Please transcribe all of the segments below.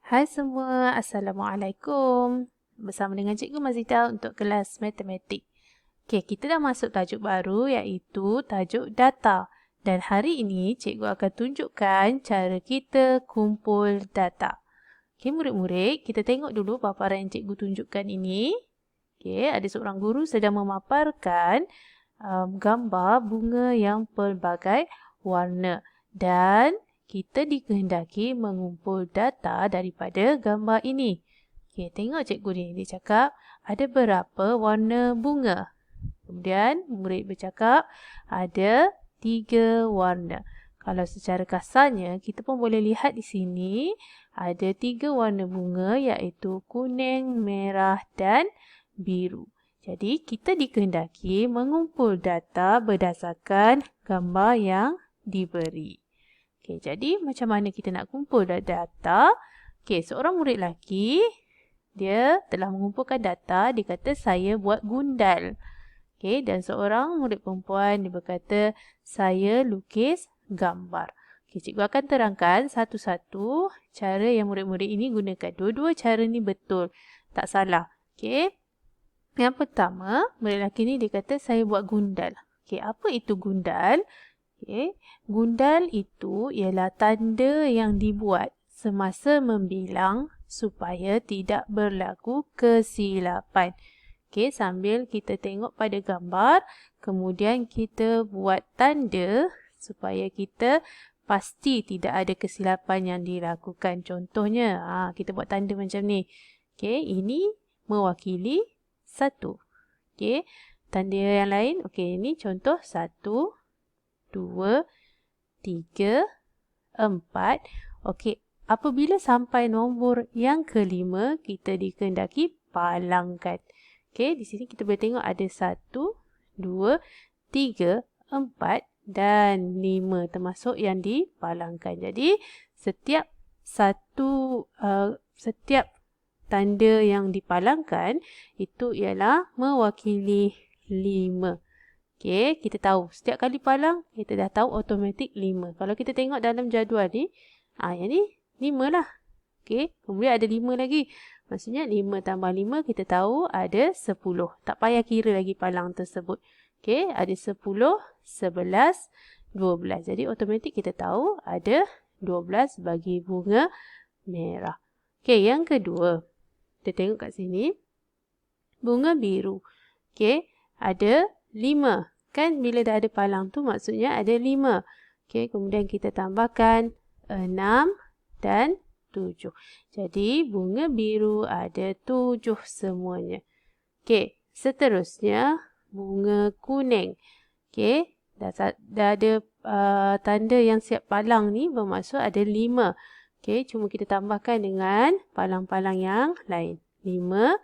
Hai semua, Assalamualaikum. Bersama dengan Cikgu Mazida untuk kelas matematik. Okey, kita dah masuk tajuk baru iaitu tajuk data. Dan hari ini Cikgu akan tunjukkan cara kita kumpul data. Okey, murid-murid, kita tengok dulu paparan yang Cikgu tunjukkan ini. Okey, ada seorang guru sedang memaparkan gambar bunga yang pelbagai warna. Dan kita dikehendaki mengumpul data daripada gambar ini. Okey, tengok cikgu ni. Dia cakap ada berapa warna bunga. Kemudian murid bercakap ada 3 warna. Kalau secara kasarnya kita pun boleh lihat di sini ada 3 warna bunga iaitu kuning, merah dan biru. Jadi kita dikehendaki mengumpul data berdasarkan gambar yang diberi. Okey, jadi macam mana kita nak kumpul data? Okey, seorang murid lelaki, dia telah mengumpulkan data, dia kata saya buat gundal. Okey, dan seorang murid perempuan, dia berkata saya lukis gambar. Okey, cikgu akan terangkan satu-satu cara yang murid-murid ini gunakan. Dua-dua cara ni betul, tak salah. Okey, yang pertama, murid lelaki ni dia kata saya buat gundal. Okey, apa itu gundal? Okay. Gundal itu ialah tanda yang dibuat semasa membilang supaya tidak berlaku kesilapan. Okay, sambil kita tengok pada gambar, kemudian kita buat tanda supaya kita pasti tidak ada kesilapan yang dilakukan. Contohnya, kita buat tanda macam ni. Okay, ini mewakili 1. Okay, tanda yang lain, okay, ini contoh 1, 2, 3, 4. Okey, apabila sampai nombor yang kelima, kita dikehendaki palangkan. Okey, di sini kita boleh tengok ada 1, 2, 3, 4 dan 5 termasuk yang dipalangkan. Jadi, setiap tanda yang dipalangkan itu ialah mewakili 5. Okey, kita tahu setiap kali palang kita dah tahu automatik 5. Kalau kita tengok dalam jadual ni, yang ni 5 lah. Okey, kemudian ada 5 lagi. Maksudnya 5 tambah 5 kita tahu ada 10. Tak payah kira lagi palang tersebut. Okey, ada 10, 11, 12. Jadi automatik kita tahu ada 12 bagi bunga merah. Okey, yang kedua. Kita tengok kat sini. Bunga biru. Okey, ada 5. Kan bila dah ada palang tu maksudnya ada 5. Okey, kemudian kita tambahkan 6 dan 7. Jadi bunga biru ada 7 semuanya. Okey, seterusnya bunga kuning. Okey, dah ada tanda yang siap palang ni bermaksud ada 5. Okey, cuma kita tambahkan dengan palang-palang yang lain. 5,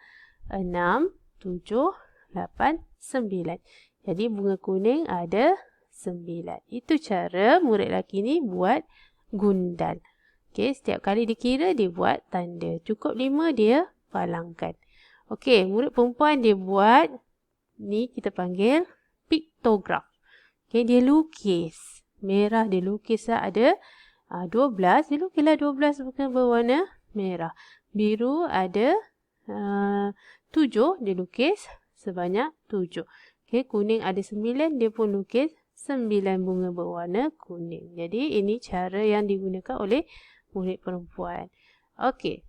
6, 7, 8, 9. Jadi bunga kuning ada 9. Itu cara murid lelaki ni buat gundal. Okey, setiap kali dikira dia buat tanda. Cukup 5 dia palangkan. Okey, murid perempuan dia buat ni kita panggil piktograf. Okey, dia lukis. Merah dia lukis ada 12. Dia lukislah 12 bukan berwarna merah. Biru ada 7. Dia lukis sebanyak 7. Okey, kuning ada 9, dia pun lukis 9 bunga berwarna kuning. Jadi, ini cara yang digunakan oleh murid perempuan. Okey.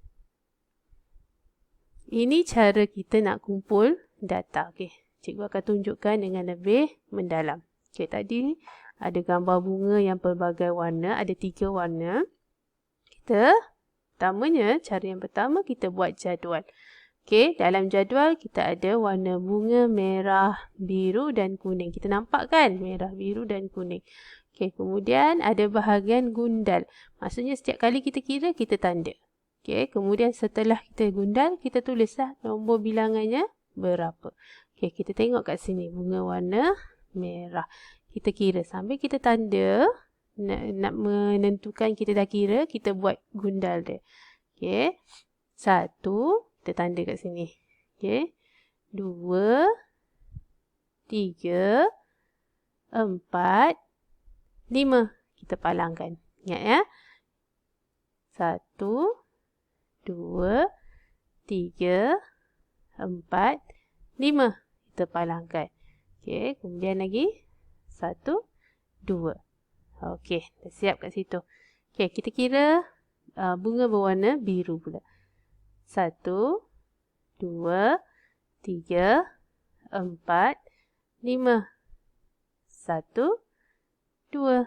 Ini cara kita nak kumpul data. Okey, cikgu akan tunjukkan dengan lebih mendalam. Okey, tadi ada gambar bunga yang pelbagai warna, ada 3 warna. Cara yang pertama kita buat jadual. Okey, dalam jadual kita ada warna bunga merah, biru dan kuning. Kita nampak kan? Merah, biru dan kuning. Okey, kemudian ada bahagian gundal. Maksudnya setiap kali kita kira, kita tanda. Okey, kemudian setelah kita gundal, kita tulislah nombor bilangannya berapa. Okey, kita tengok kat sini bunga warna merah. Kita kira sambil kita tanda, nak menentukan kita dah kira, kita buat gundal dia. Okey, 1. Kita tanda kat sini. Okey. 2, 3, 4, 5. Kita palangkan. Ingat ya. 1, 2, 3, 4, 5. Kita palangkan. Okey, kemudian lagi 1, 2. Okey, dah siap kat situ. Okey, kita kira bunga berwarna biru pula. 1, 2, 3, 4, 5. 1, 2.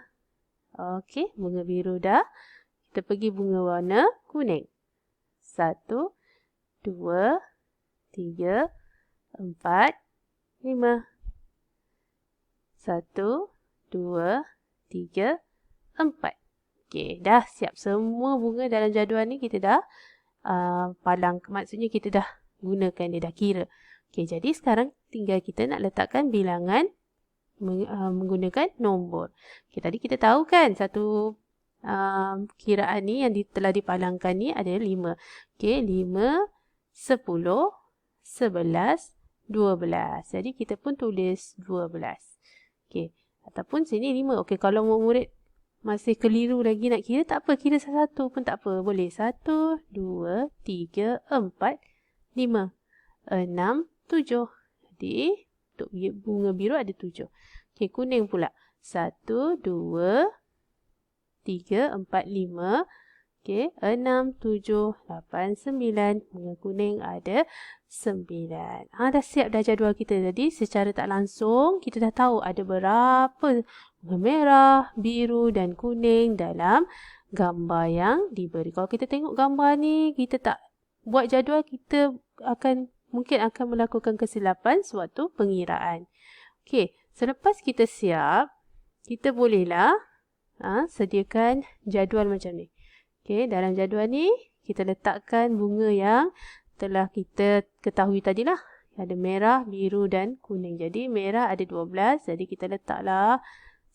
Okey, bunga biru dah. Kita pergi bunga warna kuning. 1, 2, 3, 4, 5. 1, 2, 3, 4. Okey, dah siap semua bunga dalam jadual ni kita dah palang. Maksudnya kita dah gunakan dia, dah kira. Okey, jadi sekarang tinggal kita nak letakkan bilangan menggunakan nombor. Okey, tadi kita tahu kan satu kiraan ni yang telah dipalangkan ni ada 5. Okey, 5, 10, 11, 12. Jadi kita pun tulis 12. Okey, ataupun sini 5. Okey, kalau murid masih keliru lagi nak kira, tak apa. Kira satu pun tak apa. Boleh. 1, 2, 3, 4, 5, 6, 7. Jadi, untuk bunga biru ada 7. Okey, kuning pula. 1, 2, 3, 4, 5. Okey, 6, 7, 8, 9. Bunga kuning ada 9. Dah siap dah jadual kita. Jadi, secara tak langsung, kita dah tahu ada berapa bunga merah, biru dan kuning dalam gambar yang diberi. Kalau kita tengok gambar ni, kita tak buat jadual, kita mungkin akan melakukan kesilapan sewaktu pengiraan. Okey, selepas kita siap, kita bolehlah sediakan jadual macam ni. Okey, dalam jadual ni, kita letakkan bunga yang telah kita ketahui tadilah. Ada merah, biru dan kuning. Jadi, merah ada 12. Jadi, kita letaklah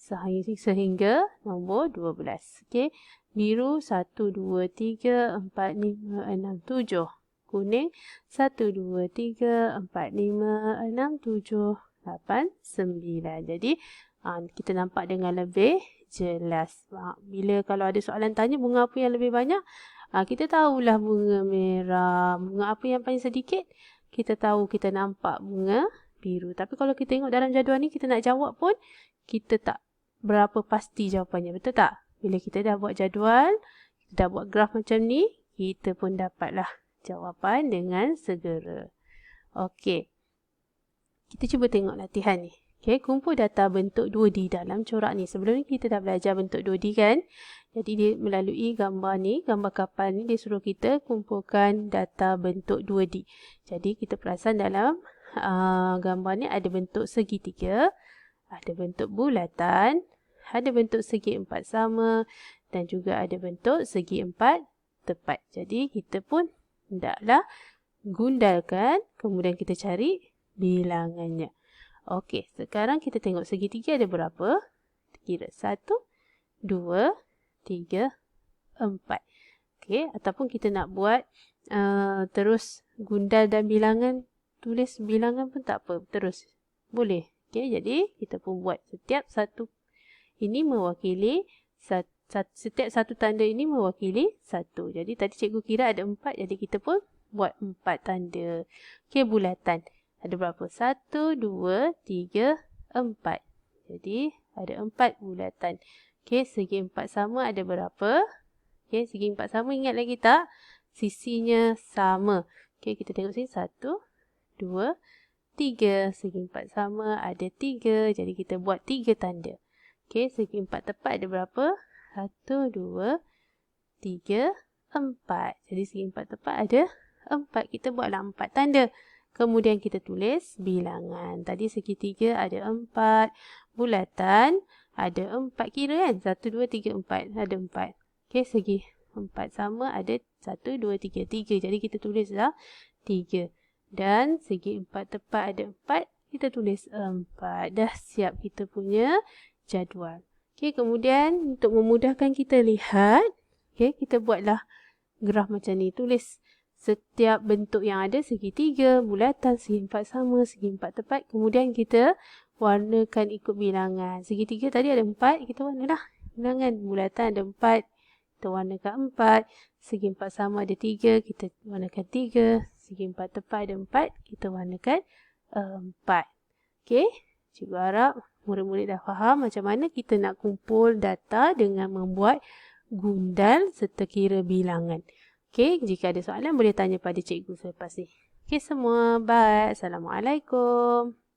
sehingga nombor 12. Okey, biru 1, 2, 3, 4, 5, 6, 7. Kuning 1, 2, 3, 4, 5, 6, 7, 8, 9. Jadi, kita nampak dengan lebih jelas. Bila kalau ada soalan tanya bunga apa yang lebih banyak, kita tahulah bunga merah. Bunga apa yang paling sedikit? Kita tahu, kita nampak bunga biru. Tapi kalau kita tengok dalam jadual ni, kita nak jawab pun, kita tak berapa pasti jawapannya. Betul tak? Bila kita dah buat jadual, kita dah buat graf macam ni, kita pun dapatlah jawapan dengan segera. Okey. Kita cuba tengok latihan ni. Okey, kumpul data bentuk 2D dalam corak ni. Sebelum ni kita dah belajar bentuk 2D kan? Jadi dia melalui gambar ni, gambar kapal ni, dia suruh kita kumpulkan data bentuk 2D. Jadi kita perasan dalam gambar ni ada bentuk segitiga, ada bentuk bulatan, ada bentuk segi empat sama dan juga ada bentuk segi empat tepat. Jadi kita pun hendaklah gundalkan, kemudian kita cari bilangannya. Okey, sekarang kita tengok segitiga ada berapa? Kira 1, 2, 3, 4. Okey, ataupun kita nak buat terus gundal dan bilangan, tulis bilangan pun tak apa, terus boleh. Okey, jadi kita pun buat setiap satu ini mewakili setiap satu tanda ini mewakili 1. Jadi tadi cikgu kira ada 4, jadi kita pun buat 4 tanda. Okey, bulatan. Ada berapa? 1, 2, 3, 4. Jadi ada 4 bulatan. Okey, segi 4 sama ada berapa? Okey, segi 4 sama, ingat lagi tak? Sisinya sama. Okey, kita tengok sini. 1, 2, 3. Segi 4 sama ada 3. Jadi kita buat 3 tanda. Okey, segi 4 tepat ada berapa? 1, 2, 3, 4. Jadi segi 4 tepat ada 4. Kita buatlah 4 tanda. Kemudian kita tulis bilangan. Tadi segitiga ada 4. Bulatan ada 4. Kira kan? 1, 2, 3, 4. Ada 4. Okey, segi 4 sama ada 1, 2, 3. 3. Jadi kita tulislah 3. Dan segi 4 tepat ada 4. Kita tulis 4. Dah siap kita punya jadual. Okey, kemudian untuk memudahkan kita lihat, okey, kita buatlah graf macam ni. Tulis setiap bentuk yang ada segitiga, bulatan, segi 4 sama, segi 4 tepat. Kemudian kita warnakan ikut bilangan. Segitiga tadi ada 4, kita warnalah bilangan. Bulatan ada 4, kita warnakan 4. Segi 4 sama ada 3, kita warnakan 3. Segi 4 tepat ada 4, kita warnakan 4. Okey, cikgu harap murid-murid dah faham macam mana kita nak kumpul data dengan membuat gundal serta kira bilangan. Okey, jika ada soalan boleh tanya pada cikgu selepas ni. Okey semua, bye. Assalamualaikum.